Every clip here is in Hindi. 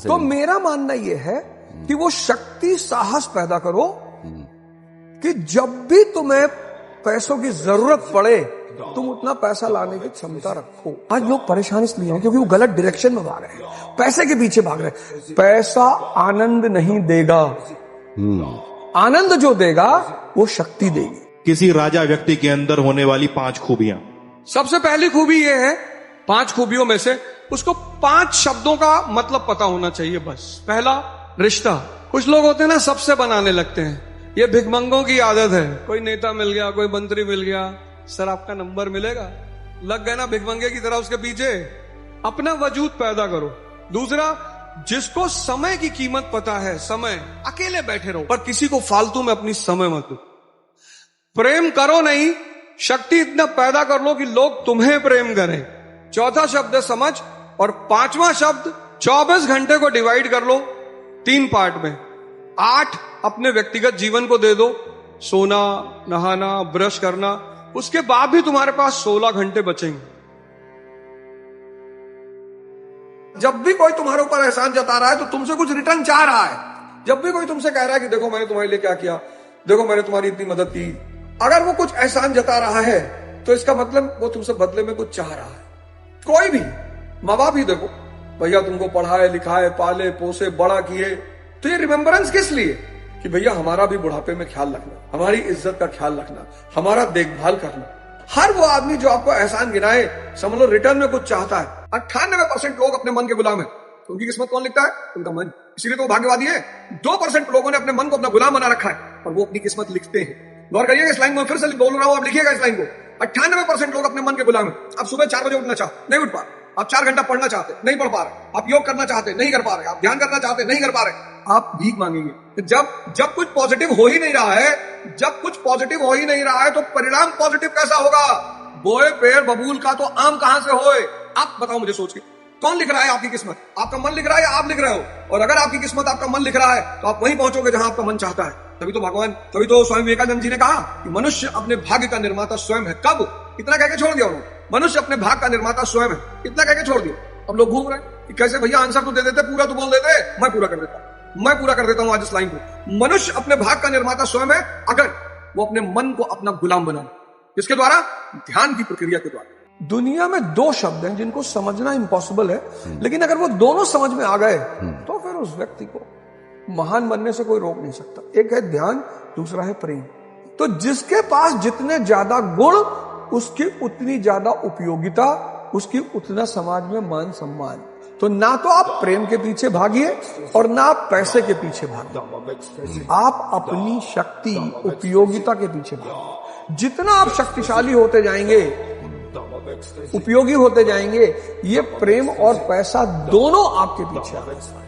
तो मेरा मानना यह है कि वो शक्ति साहस पैदा करो कि जब भी तुम्हें पैसों की जरूरत पड़े तुम उतना पैसा लाने की क्षमता रखो। आज लोग परेशान इसलिए हैं क्योंकि वो गलत डायरेक्शन में भाग रहे हैं, पैसे के पीछे भाग रहे हैं। पैसा आनंद नहीं देगा, आनंद जो देगा वो शक्ति देगी। किसी राजा व्यक्ति के अंदर होने वाली 5 खूबियां। सबसे पहली खूबी ये है, 5 खूबियों में से उसको 5 शब्दों का मतलब पता होना चाहिए बस। पहला, रिश्ता। कुछ लोग होते हैं ना, सबसे बनाने लगते हैं। ये भिखमंगों की आदत है। कोई नेता मिल गया, कोई मंत्री मिल गया, सर आपका नंबर मिलेगा, लग गए ना भिखमंगे की तरह उसके पीछे। अपना वजूद पैदा करो। दूसरा, जिसको समय की कीमत पता है, समय, अकेले बैठे रहो पर किसी को फालतू में अपनी समय मत दो। प्रेम करो नहीं, शक्ति इतना पैदा कर लो कि लोग तुम्हें प्रेम करें। चौथा शब्द है समझ। और 5वां शब्द, 24 घंटे को डिवाइड कर लो 3 पार्ट में। 8 अपने व्यक्तिगत जीवन को दे दो, सोना, नहाना, ब्रश करना। उसके बाद भी तुम्हारे पास 16 घंटे बचेंगे। जब भी कोई तुम्हारे ऊपर एहसान जता रहा है तो तुमसे कुछ रिटर्न चाह रहा है। जब भी कोई तुमसे कह रहा है कि देखो मैंने तुम्हारे लिए क्या किया, देखो मैंने तुम्हारी इतनी मदद की, अगर वो कुछ एहसान जता रहा है तो इसका मतलब वो तुमसे बदले में कुछ चाह रहा है। कोई भी माँ बाप ही देखो, भैया तुमको पढ़ाए लिखाए, पाले पोसे, बड़ा किए, तो ये रिमेम्बरेंस किस लिए कि भैया हमारा भी बुढ़ापे में ख्याल रखना, हमारी इज्जत का ख्याल रखना, हमारा देखभाल करना। हर वो आदमी जो आपको एहसान गिनाए, समझ लो रिटर्न में कुछ चाहता है। 98% लोग अपने मन के गुलाम है। तो उनकी किस्मत कौन लिखता है? उनका मन। इसीलिए तो भाग्यवादी है। 2% लोगों ने अपने मन को अपना गुलाम बना रखा है और वो अपनी किस्मत लिखते हैं। गौर करिएगा इस लाइन में, फिर से बोल रहा हूं, आप लिखिएगा इस लाइन को। 98% लोग अपने मन के गुलाम है। आप सुबह 4 बजे उठना चाहते, नहीं उठ पा रहे। आप 4 घंटा पढ़ना चाहते, नहीं पढ़ पा रहे। आप योग करना चाहते, नहीं कर पा रहे। आप ध्यान करना चाहते, नहीं कर पा रहे। आप भीख मांगेंगे। जब कुछ पॉजिटिव हो ही नहीं रहा है, जब कुछ पॉजिटिव हो ही नहीं रहा है तो परिणाम पॉजिटिव कैसा होगा? बोए पेड़ बबूल का तो आम कहां से होए? आप बताओ मुझे सोच के, कौन लिख रहा है आपकी किस्मत? आपका मन लिख रहा है या आप लिख रहे हो? और अगर आपकी किस्मत आपका मन लिख रहा है तो आप वहीं पहुंचोगे जहां आपका मन चाहता है। तभी तो स्वामी विवेकानंद जी ने कहा कि मनुष्य अपने भाग्य का निर्माता स्वयं है। कब? इतना कहकर छोड़ दिया उन्होंने, मनुष्य अपने भाग्य का निर्माता स्वयं है। इतना कहकर छोड़ दिया। अब लोग घूम रहे हैं कि कैसे भैया आंसर तो दे देते, पूरा तो बोल देते। मैं पूरा कर देता हूं आज इस लाइन को। मनुष्य अपने भाग्य का निर्माता स्वयं है अगर वो अपने मन को अपना गुलाम बनाए। किसके द्वारा? ध्यान की प्रक्रिया के द्वारा। दुनिया में 2 शब्द हैं जिनको समझना इम्पॉसिबल है, लेकिन अगर वो दोनों समझ में आ गए तो फिर उस व्यक्ति को महान बनने से कोई रोक नहीं सकता। एक है ध्यान, दूसरा है प्रेम। तो जिसके पास जितने ज्यादा गुण, उसकी उतनी ज्यादा उपयोगिता, उसकी उतना समाज में मान सम्मान। तो ना तो आप प्रेम के पीछे भागिए और ना आप पैसे के पीछे भागिए। आप अपनी शक्ति, उपयोगिता के पीछे भागिए। जितना आप शक्तिशाली होते जाएंगे, उपयोगी होते जाएंगे, ये प्रेम और पैसा दोनों आपके पीछे आएंगे।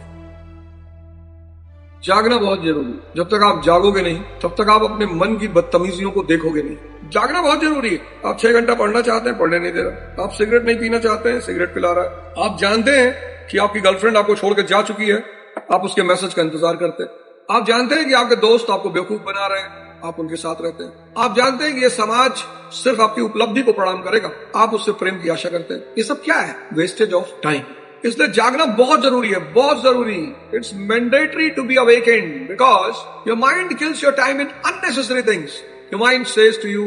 जागना बहुत जरूरी। जब तक आप जागोगे नहीं तब तक आप अपने मन की बदतमीजियों को देखोगे नहीं। जागना बहुत जरूरी है। आप 6 घंटा पढ़ना चाहते हैं, पढ़ने नहीं दे रहा। आप सिगरेट नहीं पीना चाहते हैं, सिगरेट पिला रहा है। आप जानते हैं कि आपकी गर्लफ्रेंड आपको छोड़कर जा चुकी है, आप उसके मैसेज का इंतजार करते हैं। आप जानते हैं कि आपके दोस्त आपको बेवकूफ बना रहे हैं, आप उनके साथ रहते हैं। आप जानते हैं कि ये समाज सिर्फ आपकी उपलब्धि को प्रणाम करेगा, आप उससे प्रेम की आशा करते हैं। ये सब क्या है? Wastage of time. इसलिए जागना बहुत जरूरी है, बहुत जरूरी। It's mandatory to be awakened because your mind kills your time in unnecessary things. Your mind says to you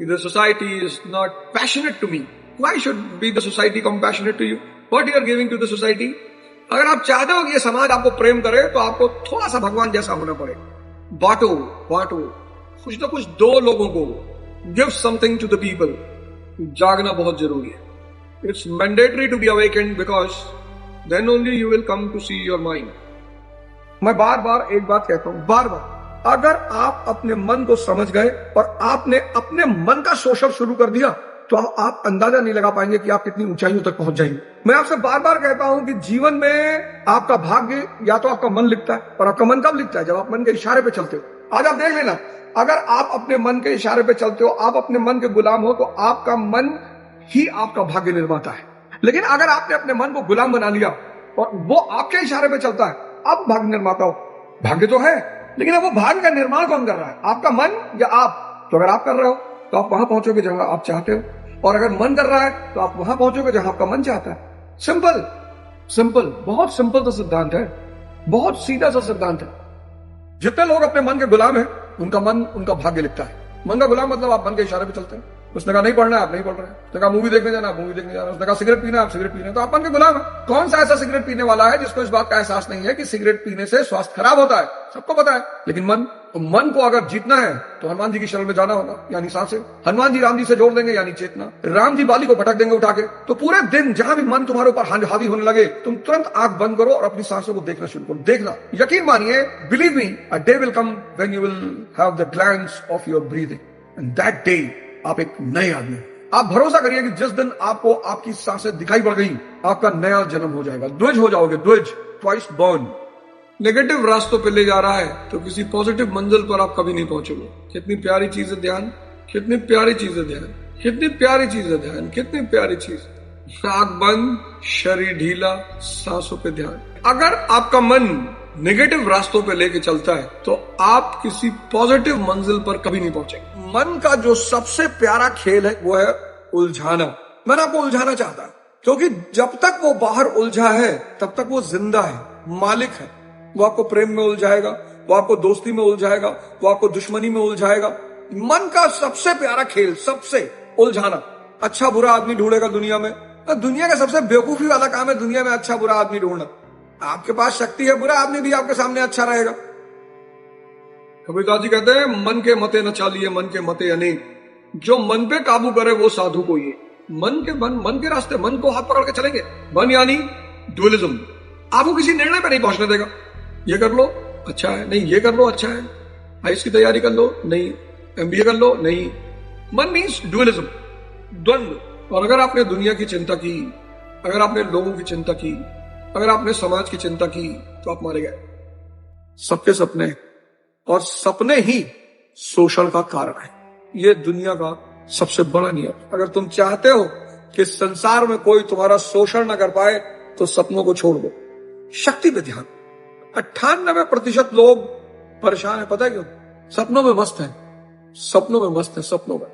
the society is not passionate to me. Why should be the society compassionate to you? What you are giving to the society? अगर आप चाहते हो कि ये समाज आपको प्रेम करे तो आपको थोड़ा सा भगवान जैसा होना पड़ेगा। बांटो कुछ ना कुछ, 2 लोगों को। Give something to the people. जागना बहुत जरूरी है। It's mandatory to be awakened because then only you will come to see your mind. मैं बार बार एक बात कहता हूं, बार बार, अगर आप अपने मन को समझ गए और आपने अपने मन का शोषण शुरू कर दिया तो आप अंदाजा नहीं लगा पाएंगे कि आप कितनी ऊंचाइयों तक पहुंच जाएंगे। मैं आपसे बार बार कहता हूं कि जीवन में आपका भाग्य या तो आपका मन लिखता है, और आपका मन कब लिखता है? जब आप मन के इशारे पे चलते हो। आज आप देख लेना, अगर आप अपने मन के इशारे पे चलते हो, आप अपने मन के गुलाम हो, तो आपका मन ही आपका भाग्य निर्माता है। लेकिन अगर आपने अपने मन को गुलाम बना लिया और वो आपके इशारे पे चलता है, आप भाग्य निर्माता हो। भाग्य तो है, लेकिन अब वो भाग्य का निर्माण कौन कर रहा है? आपका मन या आप? तो अगर आप कर रहे हो तो आप वहां पहुंचोगे जहां आप चाहते हो, और अगर मन कर रहा है तो आप वहां पहुंचोगे जहां आपका मन चाहता है। सिंपल सिंपल, बहुत सिंपल सा सिद्धांत है, बहुत सीधा सा सिद्धांत है। जितने लोग अपने मन के गुलाम हैं, उनका मन उनका भाग्य लिखता है। मन का गुलाम मतलब आप मन के इशारे पे चलते हैं। उसने कहा नहीं पढ़ना है, आप नहीं पढ़ रहे हैं। उसने कहा मूवी देखने जाना, आप मूवी देखने जा रहे हैं। उसने कहा सिगरेट पीना, आप सिगरेट पी रहे हैं, तो आप मन के गुलाम है। कौन सा ऐसा सिगरेट पीने वाला है जिसको इस बात का एहसास नहीं है कि सिगरेट पीने से स्वास्थ्य खराब होता है? सबको पता है। लेकिन मन को अगर जीतना है तो हनुमान जी की शरण में जाना होगा, यानी सांसें। हनुमान जी राम जी से जोड़ देंगे, यानी चेतना। राम जी बाली को पटक देंगे उठा के। तो पूरे दिन जहां भी मन तुम्हारे ऊपर हावी होने लगे, तुम तुरंत आंख बंद करो और अपनी सांसों को देखना शुरू करो। देखना, यकीन मानिए, believe me, a day will come when you will have the glance of your breathing, and that day आप एक नए आदमी। आप भरोसा करिए कि जिस दिन आपको आपकी सांसें दिखाई पड़ गई, आपका नया जन्म हो जाएगा। द्विज हो जाओगे, द्विज, ट्वाइस बॉर्न। नेगेटिव रास्तों पे ले जा रहा है तो किसी पॉजिटिव मंजिल पर आप कभी नहीं पहुंचोगे। कितनी प्यारी चीज है ध्यान, कितनी प्यारी चीज है ध्यान, कितनी प्यारी चीज है ध्यान, कितनी प्यारी चीज। आंख बंद, शरीर ढीला, सांसों पे ध्यान। अगर आपका मन नेगेटिव रास्तों पे लेके चलता है तो आप किसी पॉजिटिव मंजिल पर कभी नहीं पहुंचेंगे। मन का जो सबसे प्यारा खेल है वो है उलझाना। मन आपको उलझाना चाहता है, क्योंकि जब तक वो बाहर उलझा है तब तक वो जिंदा है, मालिक है। वो आपको प्रेम में उलझाएगा, वो आपको दोस्ती में उलझाएगा, वो आपको दुश्मनी में उलझाएगा। मन का सबसे प्यारा खेल, सबसे उलझाना। अच्छा बुरा आदमी ढूंढेगा दुनिया में। दुनिया का सबसे बेवकूफी वाला काम है दुनिया में अच्छा बुरा आदमी ढूंढना। आपके पास शक्ति है, बुरा आदमी भी आपके सामने अच्छा रहेगा। कबीरदास जी कहते हैं, मन के मते न चालिए, मन के मते अनेक। जो मन पे काबू करे वो साधु को ये। मन के रास्ते, मन को हाथ पकड़ के चलेंगे। मन यानी ड्यूअलिज्म। आपको किसी निर्णय पे नहीं पहुंचने देगा। ये कर लो, अच्छा है, नहीं ये कर लो, अच्छा है, आईएएस की तैयारी कर लो, नहीं एमबीए कर लो, नहीं। मन मीन्स ड्यूअलिज्म, द्वंद्व। और अगर आपने दुनिया की चिंता की, अगर आपने लोगों की चिंता की, अगर आपने समाज की चिंता की, तो आप मारे गए। सबके सपने, और सपने ही शोषण का कारण है। ये दुनिया का सबसे बड़ा नियम। अगर तुम चाहते हो कि संसार में कोई तुम्हारा शोषण न कर पाए तो सपनों को छोड़ दो, शक्ति पे ध्यान। 98% लोग परेशान है, पता है क्यों? सपनों में मस्त है, सपनों में मस्त है, सपनों में।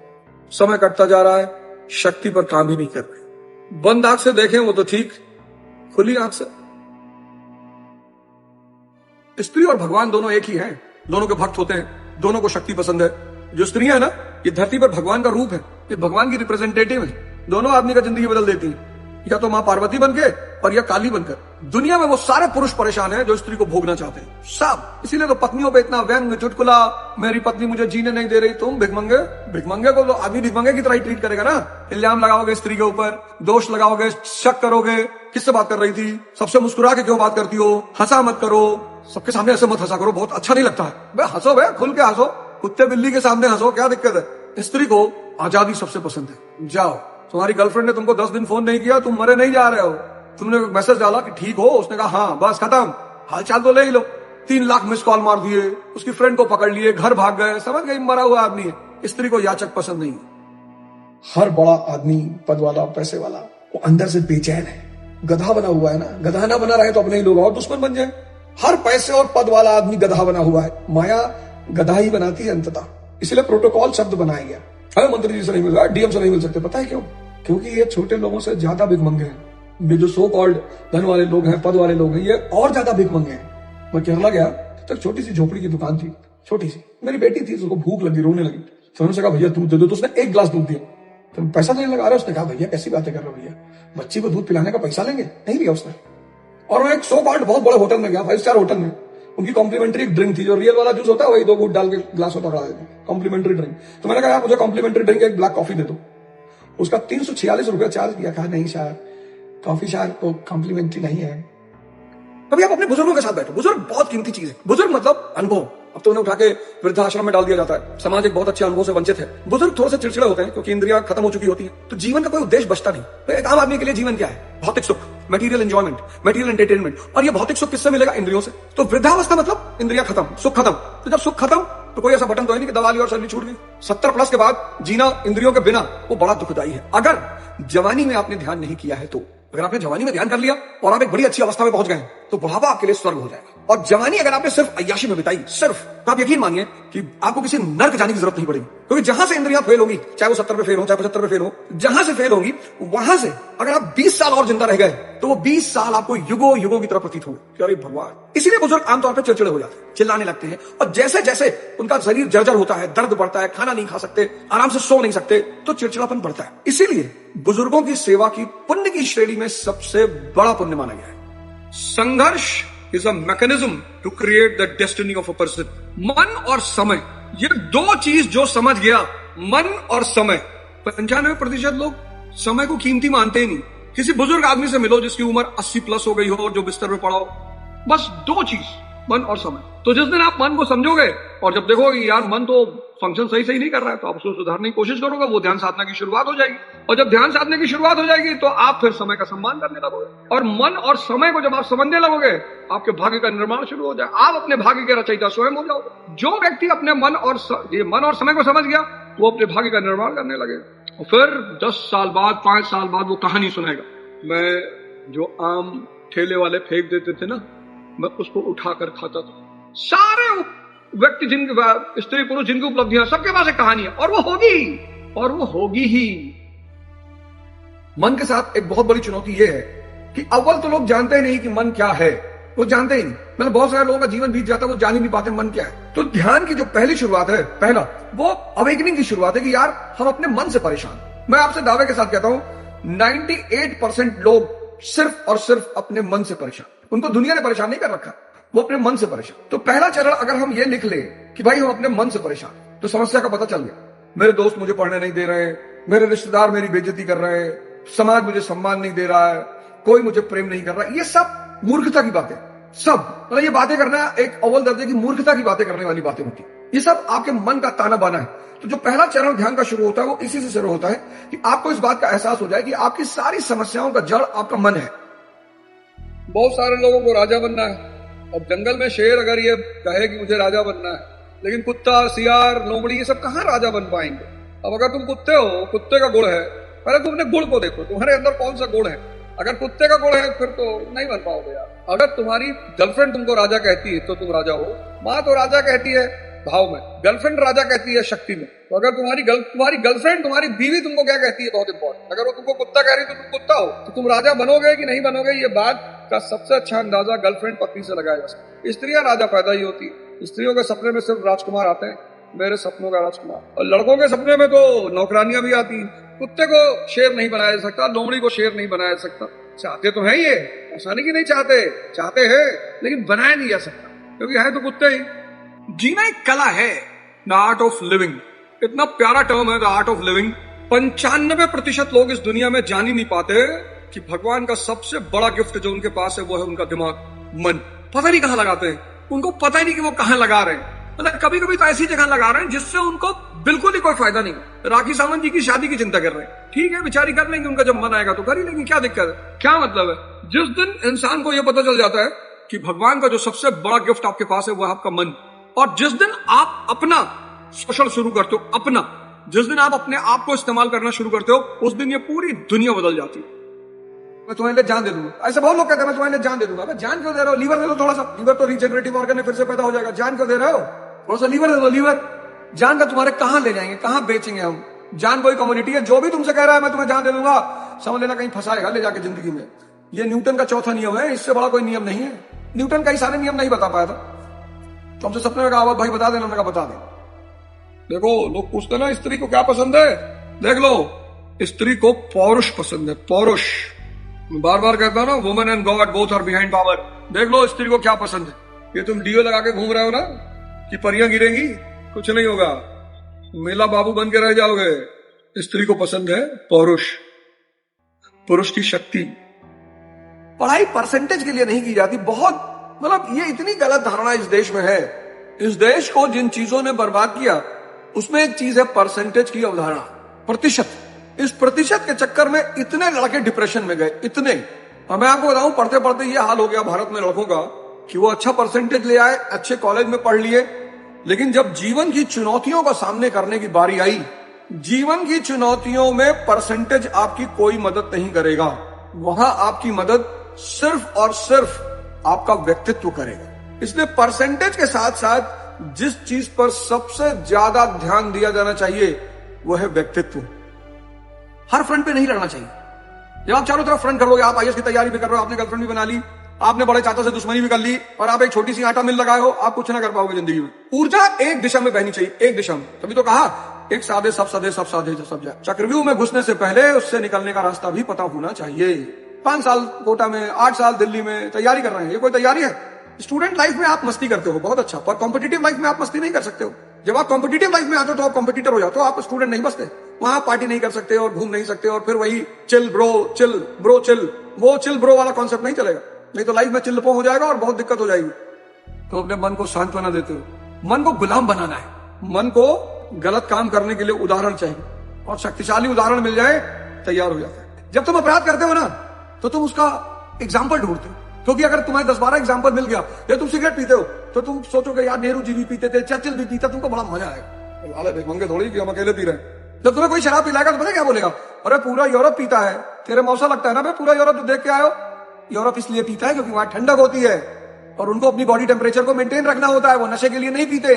समय कटता जा रहा है, शक्ति पर काम ही नहीं कर रहे। बंद आंख से देखें वो तो ठीक, खुली आंख से। स्त्री और भगवान दोनों एक ही हैं, दोनों के भक्त होते हैं, दोनों को शक्ति पसंद है। जो स्त्री है ना, ये धरती पर भगवान का रूप है, ये भगवान की रिप्रेजेंटेटिव है। दोनों आदमी का जिंदगी बदल देती है, या तो मां पार्वती बनके और या काली बनकर। दुनिया में वो सारे पुरुष परेशान हैं जो स्त्री को भोगना चाहते हैं, सब। इसीलिए तो पत्नियों पे इतना व्यंग, चुटकुला, मेरी पत्नी मुझे जीने नहीं दे रही, तुम भिखमंगे। भिखमंगे को तो आदमी भिखमंगे की तरह ही ट्रीट करेगा ना। इल्जाम लगाओगे स्त्री के ऊपर, दोष लगाओगे, शक करोगे, किससे बात कर रही थी, सबसे मुस्कुरा के क्यों बात करती हो, हंसा मत करो, सबके सामने ऐसे मत हंसा करो, बहुत अच्छा नहीं लगता है। हंसो भैया, खुल के हंसो, कुत्ते बिल्ली के सामने हंसो, क्या दिक्कत है? स्त्री को आजादी सबसे पसंद है। जाओ, तुम्हारी गर्लफ्रेंड ने तुमको 10 दिन फोन नहीं किया, तुम मरे नहीं जा रहे हो। तुमने मैसेज डाला कि ठीक हो, उसने कहा हाँ, बस खत्म, हालचाल तो ले ही लो। 3 लाख मिस कॉल मार दिए, उसकी फ्रेंड को पकड़ लिए, घर भाग गए, समझ गई मरा हुआ आदमी है। स्त्री को याचक पसंद नहीं। हर बड़ा आदमी, पद वाला, पैसे वाला, वो अंदर से बेचैन है, गधा बना हुआ है ना। गधा ना बना रहे तो अपने ही लोग और दुश्मन बन जाए। हर पैसे और पद वाला आदमी गधा बना हुआ है। माया गधा ही बनाती है अंततः। इसलिए प्रोटोकॉल शब्द बनाया गया। अरे मंत्री जी से नहीं मिल रहा, डीएम से नहीं मिल सकते, पता है क्यों? क्योंकि ये छोटे लोगों से ज्यादा भिखमंगे हैं। ये जो सो कॉल्ड धन वाले लोग हैं, पद वाले लोग हैं, ये और ज्यादा भिखमंगे हैं। मैं केरला गया, तक छोटी सी झोपड़ी की दुकान थी, छोटी सी। मेरी बेटी थी, उसको भूख लगी, रोने लगी। तो उन्होंने कहा भैया दूध दे दो, तो उसने 1 गिलास दूध दिया। तो पैसा नहीं लगा रहे, उसने कहा भैया कैसी बातें कर रहे हो भैया, बच्ची को दूध पिलाने का पैसा लेंगे? नहीं लिया उसने। और वो एक सो कॉल्ड बहुत बड़े होटल में गया, 5 स्टार होटल में। उनकी कॉम्प्लीमेंट्री एक ड्रिंक थी, जो रियल वाला जूस होता है वही 2 घूंट डाल के ग्लास में पकड़ा देते, कॉम्प्लीमेंट्री ड्रिंक। तो मैंने कहा यार मुझे कॉम्प्लीमेंट्री ड्रिंक एक ब्लैक कॉफी दे दो। उसका 346 रुपया चार्ज किया। कहा नहीं सर, कॉफी सर तो कॉम्प्लीमेंट्री नहीं है। कभी आप अपने बुजुर्गों के साथ बैठो, बुजुर्ग बहुत कीमती चीज है। बुजुर्ग मतलब अनुभव। अब तो उन्हें उठा के वृद्धाश्रम में डाल दिया जाता है, समाज एक बहुत अच्छे अनुभव से वंचित है। बुजुर्ग थोड़े से चिड़चिड़े होते हैं क्योंकि इंद्रियां खत्म हो चुकी होती है, तो जीवन का कोई उद्देश्य बचता नहीं। तो एक आम आदमी के लिए जीवन क्या है? भौतिक सुख, मटेरियल एंजॉयमेंट, मटेरियल एंटरटेनमेंट। और ये भौतिक सुख किससे मिलेगा? इंद्रियों से। तो वृद्धावस्था मतलब इंद्रियां खत्म, सुख खत्म। तो जब सुख खत्म तो कोई ऐसा बटन तो है नहीं कि दबा लिया और शरीर छूट गई। 70+ के बाद जीना इंद्रियों के बिना वो बड़ा दुखदायी है। अगर जवानी में आपने ध्यान नहीं किया है तो, अगर आपने जवानी में ध्यान कर लिया और आप एक बड़ी अच्छी अवस्था में पहुंच गए तो बुढ़ापा आपके लिए स्वर्ग हो जाएगा। और जवानी अगर आपने सिर्फ अय्याशी में बिताई सिर्फ, तो आप यकीन मानिए कि आपको किसी नर्क जाने की जरूरत नहीं पड़ेगी, क्योंकि जहां से इंद्रियां फेल होगी, चाहे वो 70 पे फेल हो, चाहे 75 पे फेल हो, जहां से फेल होगी वहां से अगर आप 20 साल और जिंदा रह गए तो वो 20 साल आपको युगों युगों की तरह प्रतीत होंगे। अरे भगवान, इसीलिए बुजुर्ग आमतौर पर चिड़चिड़े हो जाते हैं, चिल्लाने लगते हैं, और जैसे जैसे उनका शरीर जर्जर होता है, दर्द बढ़ता है, खाना नहीं खा सकते, आराम से सो नहीं सकते, तो चिड़चिड़ापन बढ़ता है। इसीलिए बुजुर्गों की सेवा की पुण्य की श्रेणी में सबसे बड़ा पुण्य माना गया है। संघर्ष is a mechanism to create the destiny of a person. मन और समय, ये दो चीज जो समझ गया, मन और समय, 95% लोग समय को कीमती मानते ही नहीं। किसी बुजुर्ग आदमी से मिलो जिसकी उम्र 80 प्लस हो गई हो, जो बिस्तर पे पड़ा हो, बस दो चीज, मन और समय। तो जिस दिन आप मन को समझोगे और जब देखोगे यार मन तो फंक्शन सही नहीं कर रहा है, तो आप उसको सुधारने की कोशिश करोगे, वो ध्यान साधना की शुरुआत हो जाएगी। और जब ध्यान साधने की शुरुआत हो जाएगी तो आप फिर समय का सम्मान करने लगोगे, और मन और समय को जब आप समझने लगोगे, आपके भाग्य का निर्माण शुरू हो जाए, आप अपने भाग्य के रचयिता स्वयं हो जाओगे। जो व्यक्ति अपने मन और समय को समझ गया, वो अपने भाग्य का निर्माण करने लगे, और फिर 10 साल बाद, 5 साल बाद वो कहानी सुनाएगा, मैं जो आम ठेले वाले फेंक देते थे ना, मैं उसको उठाकर खाता था। सारे व्यक्ति जिनके, स्त्री पुरुष जिनकी उपलब्धियां, सबके पास एक कहानी है, और वो होगी ही। मन के साथ एक बहुत बड़ी चुनौती यह है कि अव्वल तो लोग जानते नहीं कि मन क्या है, वो जानते ही नहीं। मतलब बहुत सारे लोगों का जीवन बीत जाता है, वो जान ही नहीं पाते मन क्या है। तो ध्यान की जो पहली शुरुआत है, पहला वो अवेकनिंग की शुरुआत है कि यार हम अपने मन से परेशान। मैं आपसे दावे के साथ कहता हूं 98% लोग सिर्फ और सिर्फ अपने मन से परेशान। उनको दुनिया ने परेशान नहीं कर रखा, वो अपने मन से परेशान। तो पहला चरण अगर हम ये लिख ले कि भाई हम अपने मन से परेशान, तो समस्या का पता चल गया। मेरे दोस्त मुझे पढ़ने नहीं दे रहे, मेरे रिश्तेदार मेरी बेइज्जती कर रहे हैं, समाज मुझे सम्मान नहीं दे रहा है, कोई मुझे प्रेम नहीं कर रहा है। ये सब मूर्खता की बातें, सब मतलब ये बातें करना एक अव्वल दर्जे की मूर्खता की बातें करने वाली बातें होती है। ये सब आपके मन का ताना बाना है। तो जो पहला चरण ध्यान का शुरू होता है वो इसी से शुरू होता है कि आपको इस बात का एहसास हो जाए कि आपकी सारी समस्याओं का जड़ आपका मन है। बहुत सारे लोगों को राजा बनना है। अब जंगल में शेर अगर ये कहे कि मुझे राजा बनना है, लेकिन कुत्ता, सियार, लोमड़ी ये सब कहां राजा बन पाएंगे। अब अगर तुम कुत्ते हो, कुत्ते का गुण है, पहले तुम अपने गुण को देखो, तुम्हारे अंदर कौन सा गुण है। अगर कुत्ते का गुण है फिर तो नहीं बन पाओगे यार। अगर तुम्हारी गर्लफ्रेंड तुमको राजा कहती है तो तुम राजा हो। माँ तो राजा कहती है भाव में, गर्लफ्रेंड राजा कहती है शक्ति में। तो अगर तुम्हारी गर्लफ्रेंड, तुम्हारी बीवी तुमको क्या कहती है, बहुत इंपॉर्टेंट। अगर वो तुमको कुत्ता कह रही है तो तुम कुत्ता हो, तो तुम राजा बनोगे कि नहीं बनोगे, ये बात का सबसे अच्छा अंदाजा गर्लफ्रेंड पत्नी से लगाया जा सकता है। स्त्रियां राजा पैदा ही होती है। स्त्रियों के सपने में सिर्फ राजकुमार आते हैं, मेरे सपनों का राजकुमार। और लड़कों के सपने में तो नौकरानियां भी आती हैं। कुत्ते को शेर नहीं बनाया जा सकता, लोमड़ी को शेर नहीं बनाया जा सकता। चाहते तो है ये, ऐसा नहीं कि नहीं चाहते, चाहते हैं, लेकिन बनाया नहीं जा सकता, क्योंकि है तो कुत्ते ही। जीना एक कला है, द आर्ट ऑफ लिविंग। इतना प्यारा टर्म है द आर्ट ऑफ लिविंग। 95% लोग इस दुनिया में जान ही नहीं पाते कि भगवान का सबसे बड़ा गिफ्ट जो उनके पास है वो है उनका दिमाग, मन। पता नहीं कहां लगाते हैं, उनको पता ही नहीं कि वो कहां लगा रहे हैं। मतलब कभी कभी तो ऐसी जगह लगा रहे हैं जिससे उनको बिल्कुल ही कोई फायदा नहीं। राखी सावंत जी की शादी की चिंता कर रहे हैं, ठीक है बेचारी कर लेंगे, उनका जब मन आएगा तो कर ही लेंगे, क्या दिक्कत है, क्या मतलब है। जिस दिन इंसान को यह पता चल जाता है कि भगवान का जो सबसे बड़ा गिफ्ट आपके पास है वो है आपका मन, और जिस दिन आप अपना शोषण शुरू करते हो, अपना जिस दिन आप अपने आप को इस्तेमाल करना शुरू करते हो, उस दिन ये पूरी दुनिया बदल जाती है। मैं तुम्हारे लिए जान दे दूंगा, ऐसे बहुत लोग कहते हैं मैं तुम्हारे लिए जान दे दूंगा। मैं जान क्यों दे रहा हूँ, लीवर दे दो थोड़ा सा, लीवर तो रीजनरेटिव ऑर्गन है, फिर से पैदा हो जाएगा। जान क्यों दे रहे हो, थोड़ा सा लीवर दे दो। लीवर जान का तुम्हारे कहां ले जाएंगे, कहां बेचेंगे हम। जान कोई कम्युनिटी है, जो भी तुमसे कह रहा है मैं तुम्हें जान दे दूंगा, समझ लेना कहीं फंसाएगा ले जाके जिंदगी में। ये न्यूटन का चौथा नियम है, इससे बड़ा कोई नियम नहीं है। न्यूटन कई सारे नियम नहीं बता पाया था, तो हमसे सपने में कहा भाई बता देना, मैं बता दे। देखो लोग पूछते ना स्त्री को क्या पसंद है, देख लो स्त्री को पौरुष पसंद है, पौरुष। मैं बार बार कहता हूं ना, women and god both are behind power. देख लो स्त्री को क्या पसंद है। ये तुम डीओ लगा के घूम रहे हो ना कि परियां गिरेंगी, कुछ नहीं होगा, मेला बाबू बन के रह जाओगे। स्त्री को पसंद है पौरुष, पुरुष की शक्ति। पढ़ाई परसेंटेज के लिए नहीं की जाती, बहुत मतलब ये इतनी गलत धारणा इस देश में है। इस देश को जिन चीजों ने बर्बाद किया उसमें एक चीज है परसेंटेज की अवधारणा, प्रतिशत। इस प्रतिशत के चक्कर में इतने लड़के डिप्रेशन में गए, इतने। और मैं आपको बताऊं, पढ़ते पढ़ते ये हाल हो गया भारत में लड़कों का कि वो अच्छा परसेंटेज ले आए, अच्छे कॉलेज में पढ़ लिए, लेकिन जब जीवन की चुनौतियों का सामने करने की बारी आई, जीवन की चुनौतियों में परसेंटेज आपकी कोई मदद नहीं करेगा। वहां आपकी मदद सिर्फ और सिर्फ आपका व्यक्तित्व करेगा। इसलिए परसेंटेज के साथ साथ जिस चीज पर सबसे ज्यादा ध्यान दिया जाना चाहिए वो है व्यक्तित्व। हर फ्रंट पे नहीं लड़ना चाहिए। जब आप चारों तरफ फ्रंट करोगे, आप आईएएस की तैयारी भी कर रहे हो, आपने गर्लफ्रेंड भी बना ली, आपने बड़े चाचा से दुश्मनी भी कर ली और आप एक छोटी सी आटा मिल लगाए हो, आप कुछ ना कर पाओगे जिंदगी में। ऊर्जा एक दिशा में बहनी चाहिए, एक दिशा में। तभी तो कहा एक साधे सब सदे, सब साधे सब जाए। चक्रव्यूह में घुसने से पहले उससे निकलने का रास्ता भी पता होना चाहिए। 5 साल कोटा में, 8 साल दिल्ली में तैयारी कर रहे हैं, ये कोई तैयारी है? स्टूडेंट लाइफ में आप मस्ती करते हो, बहुत अच्छा, पर कॉम्पिटिटिव लाइफ में आप मस्ती नहीं कर सकते हो। जब आप कॉम्पिटिटिव लाइफ में आते हो तो आप कॉम्पिटिटर हो जाते हो, आप स्टूडेंट नहीं बसते। वहां पार्टी नहीं कर सकते और घूम नहीं सकते और फिर वही चिल ब्रो चिल, वो चिल ब्रो वाला कॉन्सेप्ट नहीं चलेगा। नहीं तो लाइफ में चिल्लपो हो जाएगा और बहुत दिक्कत हो जाएगी। तो अपने मन को सांत्वना देते हो। मन को गुलाम बनाना है। मन को गलत काम करने के लिए उदाहरण चाहिए और शक्तिशाली उदाहरण मिल जाए तैयार हो जाता है। जब तुम अपराध करते हो ना तो तुम उसका एग्जाम्पल ढूंढते हो, क्योंकि अगर तुम्हें 10-12 एग्जाम्पल मिल गया, या तुम सिगरेट पीते हो तो तुम सोचोगे यार नेहरू जी भी पीते थे, चर्चिल भी पीता, तुमको बड़ा मजा आएगा। मंगे थोड़ी कि हम अकेले पी रहे हैं। जब तुम्हें कोई शराब पिलाएगा तो पता क्या बोलेगा? अरे पूरा यूरोप पीता है, तेरे मौसा लगता है ना, पूरा यूरोप तो देख के आयो। यूरोप इसलिए पीता है क्योंकि वहां ठंडक होती है और उनको अपनी बॉडी टेम्परेचर को मेंटेन रखना होता है। वो नशे के लिए नहीं पीते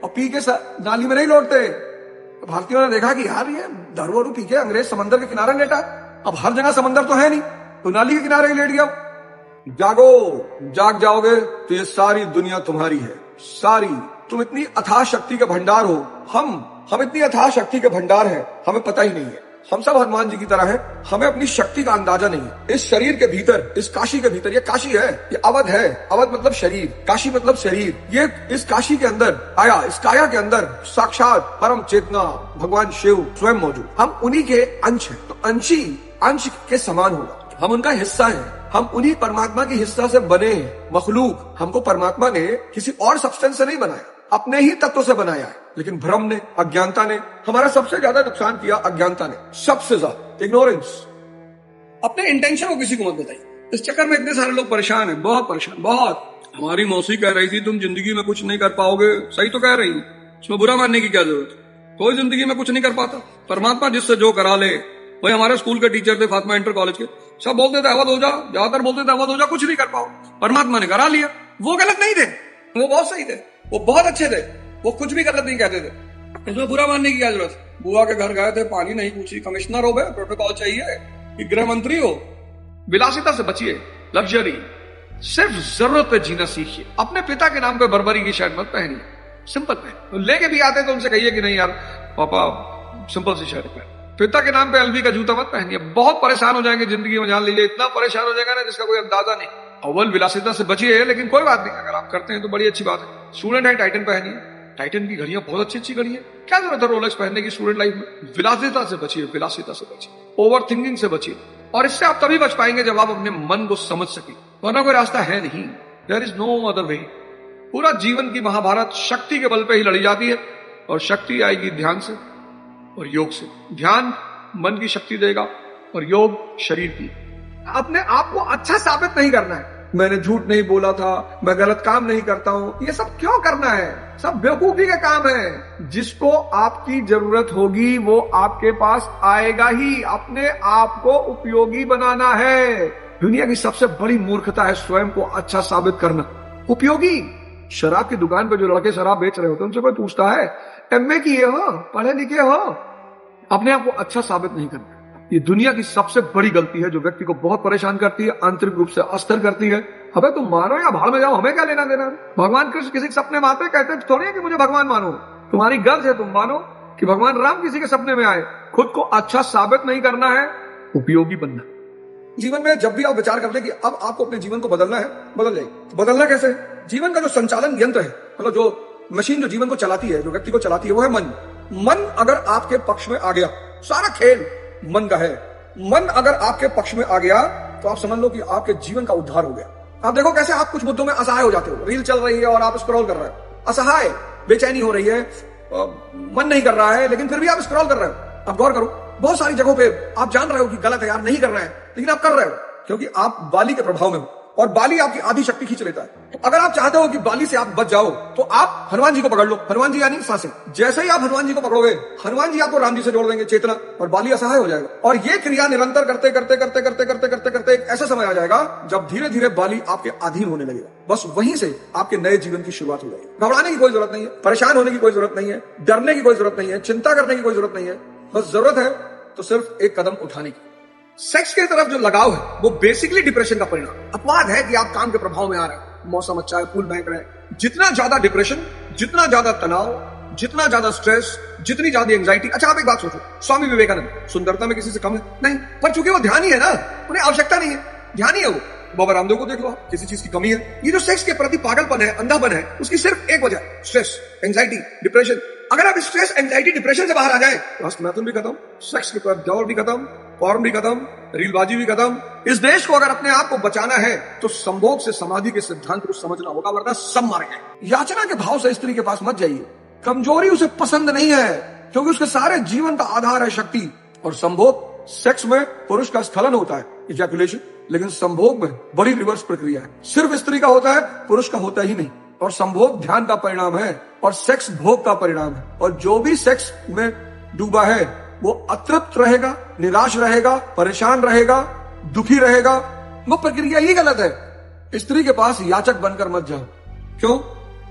और पी के नाली में नहीं लौटते। तो भारतीयों ने देखा कि यार ये दारू वारू पी के अंग्रेज समंदर के किनारे लेटा। अब हर जगह समंदर तो है नहीं, तो नाली के किनारे ही लेट गया। जागो, जाग जाओगे तो ये सारी दुनिया तुम्हारी है, सारी। तुम इतनी अथाह शक्ति के भंडार हो। हम इतनी अथाह शक्ति के भंडार हैं, हमें पता ही नहीं है। हम सब हनुमान जी की तरह हैं, हमें अपनी शक्ति का अंदाजा नहीं है। इस शरीर के भीतर, इस काशी के भीतर, ये काशी है, ये अवध है। अवध मतलब शरीर, काशी मतलब शरीर। ये इस काशी के अंदर आया, इस काया के अंदर साक्षात परम चेतना भगवान शिव स्वयं मौजूद। हम उन्हीं के अंश हैं, तो अंशी अंश के समान होगा। हम उनका हिस्सा हैं, हम उन्हीं परमात्मा के हिस्सा से बने हैं। मखलूक, हमको परमात्मा ने किसी और सब्सटेंस से नहीं बनाया, अपने ही तत्व से बनाया है। लेकिन भ्रम ने, अज्ञानता ने हमारा सबसे ज्यादा नुकसान किया। अज्ञानता ने सबसे ज्यादा, इग्नोरेंस। अपने इंटेंशन को किसी को मत बताइए। इस चक्कर में इतने सारे लोग परेशान हैं, बहुत परेशान, बहुत। हमारी मौसी कह रही थी तुम जिंदगी में कुछ नहीं कर पाओगे, सही तो कह रही, इसमें बुरा मानने की क्या जरूरत है? कोई जिंदगी में कुछ नहीं कर पाता। परमात्मा जिससे जो करा ले। वही हमारे स्कूल के टीचर थे फातिमा इंटर कॉलेज के, सब बोलते थे अवध हो जा, ज्यादातर बोलते थे अवध हो जा, कुछ नहीं कर पाओ। परमात्मा ने करा लिया। वो गलत नहीं थे, वो बहुत सही थे, वो बहुत अच्छे थे, वो कुछ भी गलत नहीं कहते थे। इसमें बुरा मानने की क्या जरूरत? बुआ के घर गए थे, पानी नहीं पूछी, कमिश्नर हो गए, प्रोटोकॉल चाहिए कि गृह मंत्री हो। विलासिता से बचिए, लग्जरी। सिर्फ जरूरत पे जीना सीखिए। अपने पिता के नाम पे बर्बरी की शर्ट मत पहनिए, सिंपल पहन। लेके भी आते तो उनसे कहिए कि नहीं यार पापा सिंपल सी शर्ट पहन। पिता के नाम पे एलवी का जूता मत पहनिए, बहुत परेशान हो जाएंगे जिंदगी में, जान लीजिए। इतना परेशान हो जाएगा ना जिसका कोई अंदाजा नहीं। अव्वल विलासिता से बचिए, लेकिन कोई बात नहीं, अगर आप करते हैं तो बड़ी अच्छी बात है। स्टूडेंट है, टाइटन पहनिए। टाइटन की घड़ियां बहुत अच्छी अच्छी घड़ी है, क्या जरूरत है रोलेक्स पहनने की स्टूडेंट लाइफ में? विलासिता से बचिए, विलासिता से बचिए, ओवर थिंकिंग से बचिए। और इससे आप तभी बच पाएंगे जब आप अपने मन को समझ सके, वरना कोई रास्ता है नहीं। There is no other way. पूरा जीवन की महाभारत शक्ति के बल पे ही लड़ी जाती है, और शक्ति आएगी ध्यान से और योग से। ध्यान मन की शक्ति देगा और योग शरीर की। अपने आप को अच्छा साबित नहीं करना है। मैंने झूठ नहीं बोला था, मैं गलत काम नहीं करता हूं, ये सब क्यों करना है? सब बेवकूफी का काम है। जिसको आपकी जरूरत होगी वो आपके पास आएगा ही। अपने आप को उपयोगी बनाना है। दुनिया की सबसे बड़ी मूर्खता है स्वयं को अच्छा साबित करना। उपयोगी। शराब की दुकान पे जो लड़के शराब बेच रहे होते हैं उनसे कोई पूछता है एमए किए हो, पढ़े लिखे हो? अपने आप को अच्छा साबित नहीं करना। ये दुनिया की सबसे बड़ी गलती है जो व्यक्ति को बहुत परेशान करती है, आंतरिक रूप से अस्थिर करती है। अबे तुम मानो या भाड़ में जाओ, हमें क्या लेना देना? भगवान कृष्ण किसी के सपने में आते कहते थोड़ी है कि मुझे भगवान मानो। तुम्हारी गर्ज है, तुम मानो कि भगवान राम किसी के सपने में आए। खुद को अच्छा साबित नहीं करना है, उपयोगी बनना। जीवन में जब भी आप विचार करते कि अब आपको अपने जीवन को बदलना है, बदल जाएगी। बदलना कैसे? जीवन का जो संचालन यंत्र है, मतलब जो मशीन जो जीवन को चलाती है, जो व्यक्ति को चलाती है, वो है मन। मन अगर आपके पक्ष में आ गया, सारा खेल मन का है। मन अगर आपके पक्ष में आ गया तो आप समझ लो कि आपके जीवन का उद्धार हो गया। आप देखो कैसे आप कुछ मुद्दों में असहाय हो जाते हो। रील चल रही है और आप स्क्रॉल कर रहे हो, असहाय, बेचैनी हो रही है, मन नहीं कर रहा है, लेकिन फिर भी आप स्क्रॉल कर रहे हो। आप गौर करो, बहुत सारी जगहों पे आप जान रहे हो कि गलत है यार, नहीं कर रहे हैं, लेकिन आप कर रहे हो क्योंकि आप वाली के प्रभाव में हो। और बाली आपकी आधी शक्ति खींच लेता है। तो अगर आप चाहते हो कि बाली से आप बच जाओ तो आप हनुमान जी को पकड़ लो। हनुमान जी यानी सांसें। जैसे ही आप हनुमान जी को पकड़ोगे, हनुमान जी आपको राम जी से जोड़ देंगे, चेतना, और बाली असहाय हो जाएगा। और ये क्रिया निरंतर करते करते करते करते करते करते करते एक ऐसा समय आ जाएगा जब धीरे धीरे बाली आपके अधीन होने लगेगा। बस वहीं से आपके नए जीवन की शुरुआत हो जाएगी। घबराने की कोई जरूरत नहीं है, परेशान होने की कोई जरूरत नहीं है, डरने की कोई जरूरत नहीं है, चिंता करने की कोई जरूरत नहीं है। बस जरूरत है तो सिर्फ एक कदम उठाने की। सेक्स की तरफ जो लगाव है वो बेसिकली डिप्रेशन का परिणाम। अपवाद है कि आप काम के प्रभाव में आ रहे हैं, मौसम अच्छा है, फूल महक रहे हैं। जितना ज्यादा डिप्रेशन, जितना ज्यादा तनाव, जितना ज्यादा स्ट्रेस, जितनी ज्यादा एंजाइटी। अच्छा आप एक बात सोचो, स्वामी विवेकानंद सुंदरता में किसी से कम है? नहीं, पर चूंकि वो ध्यानी है ना, उन्हें आवश्यकता नहीं है, ध्यानी है वो। बाबा रामदेव को देख लो, किसी चीज की कमी है। ये जो सेक्स के प्रति पागलपन है, अंधापन है, उसकी सिर्फ एक वजह, स्ट्रेस, एंजाइटी, डिप्रेशन। अगर आप स्ट्रेस, एंजाइटी, डिप्रेशन से बाहर आ जाए, बस मैथुन भी खत्म, सेक्स के प्रति दौड़ भी खत्म, फॉर्म भी खत्म, रीलबाजी भी खत्म। इस देश को अगर अपने आप को बचाना है तो संभोग से समाधि के सिद्धांत को समझना होगा, वरना सब मर गए। याचना के भाव से स्त्री के पास मत जाइए। कमजोरी उसे पसंद नहीं है, क्योंकि उसके सारे जीवन का आधार है शक्ति। और संभोग, सेक्स में पुरुष का स्खलन होता है, इजैकुलेशन, लेकिन संभोग में बड़ी रिवर्स प्रक्रिया है। सिर्फ स्त्री का होता है, पुरुष का होता ही नहीं। और संभोग ध्यान का परिणाम है और सेक्स भोग का परिणाम है। और जो भी सेक्स में डूबा है वो अतृप्त रहेगा, निराश रहेगा, परेशान रहेगा, दुखी रहेगा। वो प्रक्रिया ही गलत है। स्त्री के पास याचक बनकर मत जाओ। क्यों?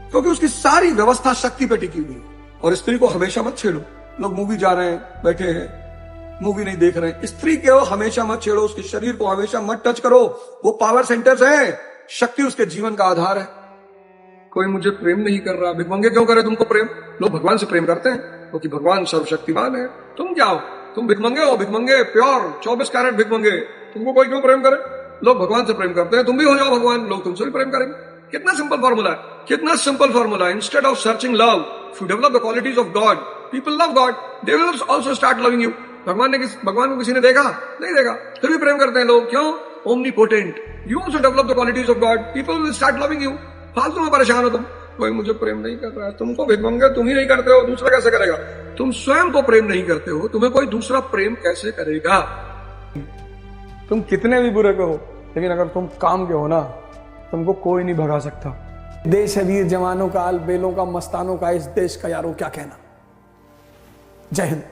क्योंकि उसकी सारी व्यवस्था शक्ति पे टिकी हुई है। और स्त्री को हमेशा मत छेड़ो। लोग मूवी जा रहे हैं, बैठे हैं, मूवी नहीं देख रहे हैं। स्त्री को हमेशा मत छेड़ो, उसके शरीर को हमेशा मत टच करो। वो पावर सेंटर्स है, शक्ति उसके जीवन का आधार है। कोई मुझे प्रेम नहीं कर रहा, भिखमंगे क्यों करे तुमको प्रेम? लोग भगवान से प्रेम करते हैं क्योंकि भगवान सर्वशक्तिमान है। तुम क्या हो? तुम भिखमंगे हो, भिखमंगे प्योर 24 कैरेट भिखमंगे। तुमको कोई क्यों प्रेम करे? लोग भगवान से प्रेम करते हैं, तुम भी हो जाओ भगवान, लोग तुमसे भी प्रेम करेंगे। कितना सिंपल फॉर्मूला है, कितना सिंपल फॉर्मूला है। Instead of searching love, if you develop the qualities of God, people love God, they will also start loving you. भगवान को किसी ने देखा? नहीं देखा, फिर भी प्रेम करते हैं लोग। क्यों? Omnipotent. You also develop the qualities of God, people will start loving you. फालतू में परेशान हो तुम, कोई मुझे प्रेम नहीं कर रहा है। तुमको भिखमंगे तुम ही नहीं करते हो, दूसरा कैसे करेगा? तुम स्वयं को प्रेम नहीं करते हो, तुम्हें कोई दूसरा प्रेम कैसे करेगा? तुम कितने भी बुरे के हो, लेकिन अगर तुम काम के हो ना, तुमको कोई नहीं भगा सकता। देश है वीर जवानों का, अलबेलों का, मस्तानों का। इस देश का यारों क्या कहना। जय हिंद।